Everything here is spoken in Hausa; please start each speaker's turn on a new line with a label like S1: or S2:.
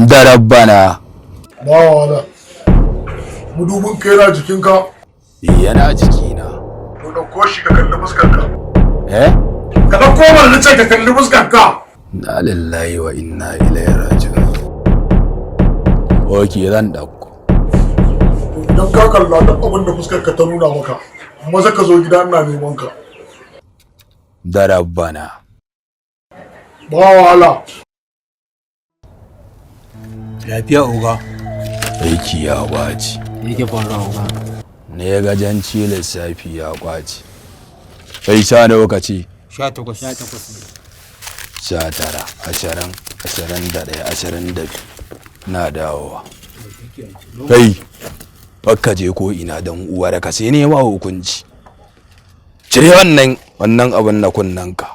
S1: da rabbana.
S2: Ba wala. Mudubin kai na jikinka?
S1: Yana jikina.
S2: To dauko shi ka kalli fuskarka.
S1: Ka
S2: dauko mana ce ka kalli fuskarka.
S1: Na lillahi wa inna ilaihi raji'un. Oke zan dauko.
S2: Idan ka kalla da abin da fuskarka ta nuna maka, maza ka zo gida ina neman ka.
S1: Da rabbana.
S2: Ba wala.
S3: Lafiya oga.
S1: Aiki ya kwaci.
S3: Yake faruwa oga.
S1: Ne gajanci lissafi ya kwaci. Kai sha lokaci.
S3: 18.
S1: 19, 20, 21, 22. Na dawowa. Kai, bakka je ko ina dan uwar ka sai ne ma hukunci. Cire wannan abin na kunnanka.